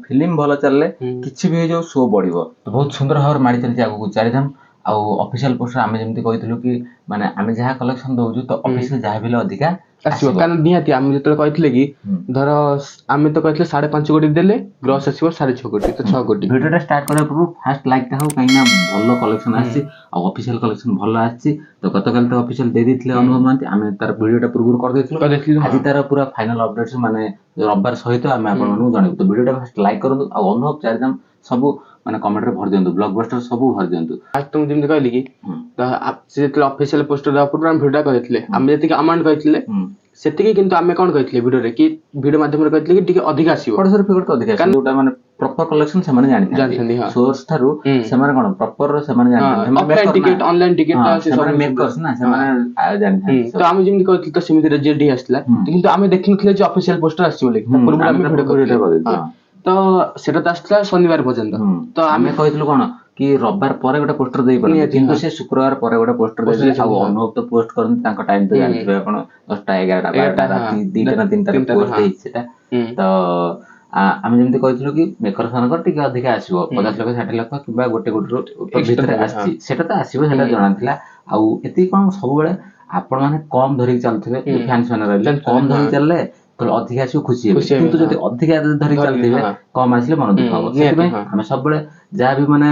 Film भल चलले किछि भी जो शो बढ़िबो बहुत सुंदर भाव मारी चलछि आगु चारिधाम आउ ऑफिशियल पोस्टर आमे जेमति कहितलु कि माने आमे जहा कलेक्शन दउजु तो ऑफिशियल जहा बिले अधिका आसीबो कारण निहाती आमे जतले कहितले कि धर आमे तो कहितले 5.5 कोटी देले ग्रॉस आसीबो 6.5 कोटी तो 6 कोटी वीडियोटा स्टार्ट करे पूर्व फास्ट लाइक ता हो काइना भलो कलेक्शन आछि आ ऑफिशियल कलेक्शन भलो आछि तो गतकाल तो ऑफिशियल दे दिथिले अनुभव मानती आमे तार वीडियोटा पूर्व कर देथिलु आज तार पूरा फाइनल अपडेट्स माने रविवार सहित आमे आपन मानु जणाइबु तो वीडियोटा फास्ट लाइक करंतु आ अनुभव चारिधाम सब माने कमेंट रे भर दियंतु ब्लॉकबस्टर सब भर दियंतु आज तुम जेमति कहली कि तो आप से जतले ऑफिशियल पोस्टर दा पूरा वीडियो कहितले आमे जति अमाउंट कहितले सेतिकी किंतु आमे कोन कहितले वीडियो रे कि वीडियो माध्यम रे कहितले कि टिके अधिक आसीबो पड़सर फिगर तो अधिक आसीबो जोटा माने प्रॉपर कलेक्शन से माने जानि हां सोर्स थारु से माने कोन प्रॉपर से माने जानि ऑफलाइन टिकट ऑनलाइन टिकट से सब मेकर्स ना से माने आयो जानि तो आमे जेमति कहितले तो सेमिति रिजल्ट आसला किंतु आमे देखिनथले जे ऑफिशियल पोस्टर आसीबो लेकि पूर्व आमे वीडियो कर तो सेटा तो आसला शनिवार पर्यंत तो आमे कहितलु कोन कि रविवार पर गोटे पोस्टर देई पर किंतु से शुक्रवार पर गोटे पोस्टर देले आ अनुभव तो पोस्ट करन तांका टाइम तो जानथिबे आपण 10टा 11टा 12टा राती 2टा ना 3टा पोस्ट देई सेटा तो आमे जेमति कहितलु कि मेकर सनकर टिके अधिक आसीबो 50 लाख 60 लाख किबा गोटे गोटे भीतर आसी सेटा तो आसीबो सेटा जणाथिला आ एति कोन सब बेले आपण माने कम धरि चलथिबे फैंस माने रहले कम धरि चलले तो अधिक आसी खुशी है किंतु जति अधिक धरि चलथिबे कम आसीले मन दुख हो सेते हम सब बेले जा भी माने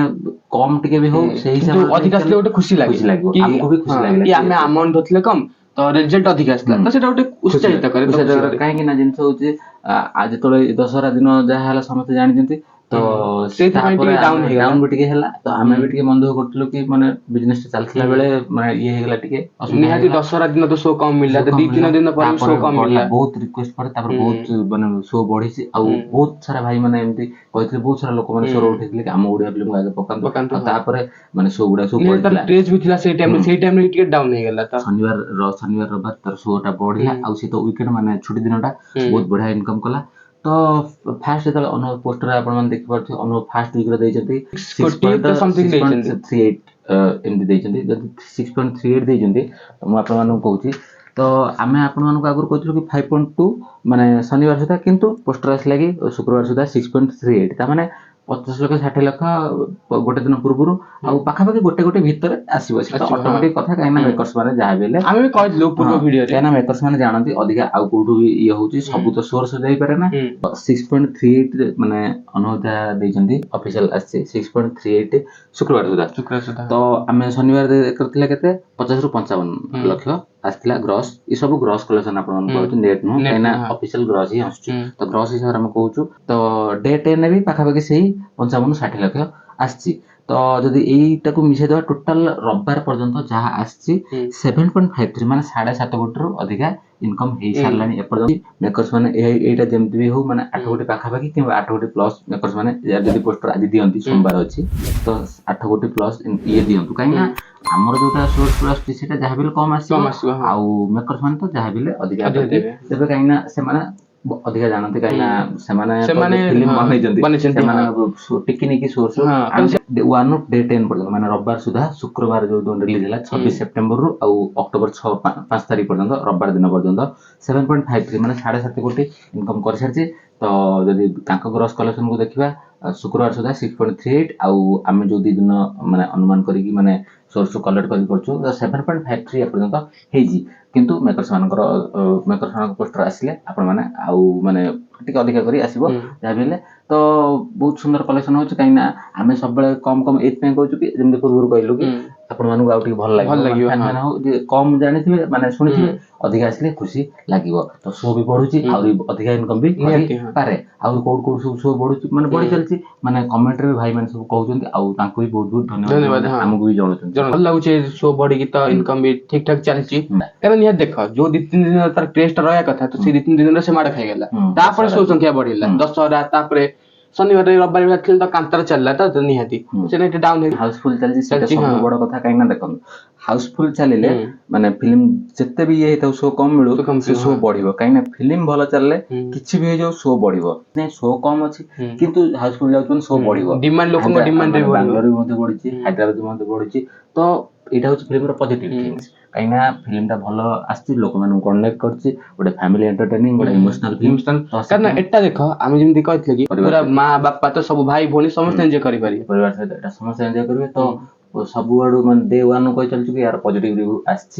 कम टिके भी हो सही हिसाब अधिक आसीले गोटे खुशी लागो हमको भी खुशी लागला कि आमे अमाउंट होतले कम तो रिजल्ट अधिक आसला तो सेटा गोटे उत्साहित करे काहे कि ना जिंस होची आज तोले दशहरा दिन जा हला समस्त जानि जंती तो सेटा पर डाउन भी टिके हला तो आमे भी टिके मन दुख करतलु कि माने बिजनेस चलथिला बेले माने ये हेगला टिके निहाती दशहरा दिन तो शो कम मिलला तो 2-3 दिन पर शो कम मिलला बहुत रिक्वेस्ट पर तापर बहुत माने शो बढ़ी छि आ बहुत सारा भाई माने एमती कहितले बहुत सारा लोक माने शो उठैतले कि हम ओडिया फिल्म आगे पकांतो तापर माने शो गुडा शो बढ़िला क्रेज भी थिला सेई टाइम रे टिके डाउन हे गेला त शनिवार रविवार तर शोटा बढ़िला आ से तो वीकेंड माने छुट्टी दिनटा बहुत बढ़िया इनकम कला तो फास्ट जतले अनुभव पोस्टर आपण माने देखि परथि अनुभव फास्ट वीक रे दैछथि 6.38 एमती दैछथि जदि 6.38 दैछथि म आपण मानु कहूची तो आमे आपण मानु आगुर कहथलु कि 5.2 माने शनिवार सुधा किंतु पोस्टर आसला कि शुक्रवार सुधा 6.38 ता माने 50 लाख 60 लाख गोटे दिन पूर्व आ पाखा पाखी गोटे गोटे भीतर आसीबो सेटा ऑटोमेटिक कथा काइना मेकर्स माने जाय बेले आमे भी कहलु पूर्व वीडियो रे काइना मेकर्स माने जानନ୍ତି अधिका आ कोठु ये होची सब तो सोर्स जाई पारे ना 6.38 माने अनुदा दैजंती ऑफिशियल आसी 6.38 शुक्रवार सुधा तो आमे शनिवार करथिले केते 50 रु 55 लाख आस्तिला ग्रॉस ई सब ग्रॉस कलेक्शन आपण मन कहू नेट नो काइना ऑफिशियल ग्रॉस ही आसछु तो ग्रॉस हिसाब हम कहूछु तो डे 10 ने भी पाखा पाखी सही 55-60 लाख आछि तो जदि एटा को मिसे दवा टोटल रविवार पर्यंत जहा आछि 7.53 माने 7.5 कोटी रु अधिका इनकम हे सारलानी एपर्यंत मेकर्स माने एटा जेमति भी हो माने 8 कोटी पाखा पाखी कि 8 कोटी प्लस मेकर्स माने जदि पोस्टर आज दियंती सोमवार अछि तो 8 कोटी प्लस ये दियंतु काइना हमर जोटा सोर्स प्लस सेटा जहा बिल कम आसी आ मेकर्स माने तो जहा बिल अधिका देबे काइना से माने अधिका जानते काइना से माने फिल्म बनै जंती टिकिनी की सोर्स 1 डे 10 पर्यंत माने रविवार सुधा शुक्रवार जो रिलीज होला 26 सितंबर रु आ अक्टोबर 5 तारिख पर्यंत रविवार दिन पर्यंत 7.53 माने 7.5 कोटी इनकम कर सारछि तो जदि तांको ग्रॉस कलेक्शन को देखिबा शुक्रवार सुधा 6.38 आ आमे जो दिन माने अनुमान करी कि माने सोर्स कलेक्ट करी करछु 7.53 पर्यंत हेजी किंतु मेकर्स मानकर पोस्टर आसिले आपण माने आउ माने टिके अधिक करी आसीबो जा बेले तो बहुत सुंदर कलेक्शन होछ काइना आमे सब बेले कम कम एत पे कहू कि जेमते पूर्व कहलु कि आपण मानु आउ टिके भल लागियो माने हो जे कम जानिथिबे माने सुनिथिबे अधिक आसिले खुशी लागिवो तो शो भी बढ़ुची और अधिक इनकम भी पारे और कोड सब शो बढ़ुची माने बढ़ी चलची माने कमेंट रे भाई माने सब कहउचंती आ तांको भी बहुत बहुत धन्यवाद हमको भी जणुचंती भल लागुचे शो बढ़ी की तो इनकम भी ठीक ठाक चलची कारण ये देखो जो 2-3 दिन तार टेस्ट रहया कथा तो से 2-3 दिन रे से माड खाइ गेला तापर शो संख्या बढ़िला दशहरा तापर शनिवार रविवार में खेल तो कांतार चलला तो निहाती से नेट डाउन है हाउसफुल चलजी सेटा सब बड़ कथा काई ना देखन हाउसफुल चलिले माने फिल्म जत्ते भी ये हेतौ शो कम मिलु से शो बढ़िबो काई ना फिल्म भलो चलले किछि भी जो शो बढ़िबो नै शो कम अछि किंतु हाउसफुल जाउछन शो बढ़िबो डिमांड लोकन डिमांड रे बेंगलोर मध्ये बढ़िछि हैदराबाद मध्ये बढ़िछि तो ଏଇଟା ହଉଛି ଫିଲ୍ମର ପଜିଟିଭ ଥିଙ୍ଗସ୍ କାହିଁକି ନା ଫିଲ୍ମଟା ଭଲ ଆସିଛି ଲୋକମାନଙ୍କୁ କନେକ୍ଟ କରୁଛି ଗୋଟେ ଫ୍ୟାମିଲି ଏଣ୍ଟରଟେନିଂ ଗୋଟେ ଇମୋସନାଲ ଫିଲ୍ମ କାରଣ ଏଟା ଦେଖ ଆମେ ଯେମିତି କହିଥିଲେ କି ପୁରା ମା ବାପା ତ ସବୁ ଭାଇ ଭଉଣୀ ସମସ୍ତେ ଏନ୍ଜୟ କରିପାରିବେ ପରିବାର ସହିତ ଏଟା ସମସ୍ତେ ଏନ୍ଜୟ କରିବେ ତ ସବୁଆଡୁ ମାନେ ଡେ ୱାନ୍ କହି ଚାଲିଛୁ କି ୟାର ପଜିଟିଭ ରିଭ୍ୟୁ ଆସିଛି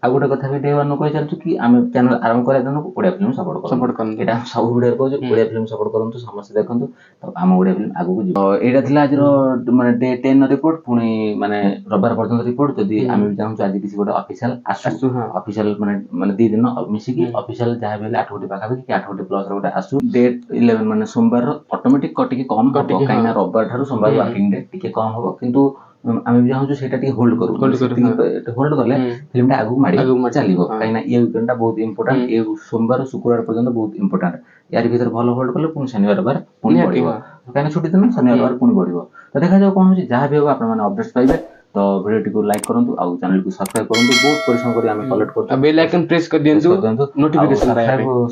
ଆଉ ଗୋଟେ କଥା ବି ଡେ ୱାନ୍ କହି ଚାଲିଛୁ କି ଆମେ ଚ୍ୟାନେଲ ଆରମ୍ଭ କରିବା ଦିନକୁ ଓଡ଼ିଆ ଫିଲ୍ମ ସପୋର୍ଟ କରନ୍ତୁ ଏଇଟା ସବୁ ଭିଡ଼ିଓରେ କହୁଛୁ ଓଡ଼ିଆ ଫିଲ୍ମ ସପୋର୍ଟ କରନ୍ତୁ ସମସ୍ତେ ଦେଖନ୍ତୁ ତ ଆମ ଓଡ଼ିଆ ଫିଲ୍ମ ଆଗକୁ ଯିବ ଏଇଟା ଥିଲା ଆଜିର ମାନେ ଡେ 10 ରିପୋର୍ଟ ପୁଣି ମାନେ ରବିବାର ପର୍ଯ୍ୟନ୍ତ ରିପୋର୍ଟ ଯଦି ଆମେ ବି ଚାହୁଁଛୁ ଆଜି କିଛି ଗୋଟେ ଅଫିସିଆଲ ଆସୁ ଅଫିସିଆଲ ମାନେ 2 ଦିନ ମିଶିକି ଅଫିସିଆଲ ଯାହା ବି ହେଲେ 8 କୋଟି ପାଖାପାଖି କି 8 କୋଟି ପ୍ଲସ ର ଗୋଟେ ଆସୁ ଡେଟ୍ 11 ମାନେ ସୋମବାର ଅଟୋମେଟିକ ଟିକେ କମ ହବ କାହିଁକି ନା ରବିବାର ଠାରୁ ସୋମବାର ୱାର୍କିଂ ଡେ ଟିକେ କମ ହବ କିନ୍ତୁ ଆମେ ବି ଚାହୁଁଛୁ ସେଇଟା ଟିକେ ହୋଲ୍ଡ କରୁ ହୋଲ୍ଡ କଲେ ଫିଲ୍ମଟା ଆଗକୁ ମାଡି ଚାଲିବ କାହିଁକି ନା ଏ ୱିକେଣ୍ଡ ଟା ବହୁତ ଇମ୍ପୋର୍ଟାଣ୍ଟ ଏ ସୋମବାର ଶୁକ୍ରବାର ପର୍ଯ୍ୟନ୍ତ ବହୁତ ଇମ୍ପୋର୍ଟାଣ୍ଟ ୟାରି ଭିତରେ ଭଲ ହୋଲ୍ଡ କଲେ ପୁଣି ଶନିବାର ରବିବାର ପୁଣି ବଢିବ କାହିଁକିନା ଛୁଟି ଦିନ ଶନିବାର ରବିବାର ପୁଣି ବଢିବ ତ ଦେଖାଯାଉ କଣ ହଉଛି ଯାହା ବି ହବ ଆପଣମାନେ ଅପଡେଟ୍ସ ପାଇବେ ତ ଭିଡ଼ିଓଟିକୁ ଲାଇକ୍ କରନ୍ତୁ ଆଉ ଚ୍ୟାନେଲକୁ ସବସ୍କ୍ରାଇବ କରନ୍ତୁ ବହୁତ ପରିଶ୍ରମ କରି ଆମେ କଲେକ୍ଟ କରୁଛୁ ବେଲ୍ ଆଇକନ୍ ପ୍ରେସ୍ କରି ଦିଅନ୍ତୁ ନୋଟିଫିକେସନ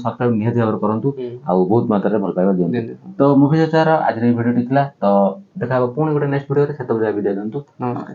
ସବସ୍କ୍ରାଇବ ନିହାତି ଭାବରେ କରନ୍ତୁ ଆଉ ବହୁତ ମାତ୍ରାରେ ଭଲ ପାଇବା ଦିଅନ୍ତୁ ତ ମୁଭି ଚର୍ଚ୍ଚାର ଆଜିର ଏଇ ଭିଡ଼ିଓଟି ଥିଲା ତ ଦେଖା ହବ ପୁଣି ଗୋଟେ ନେକ୍ସଟ ଭିଡ଼ିଓରେ ସେତେବେଳେ ବିଦାୟ ଦିଅନ୍ତୁ ନମସ୍କାର।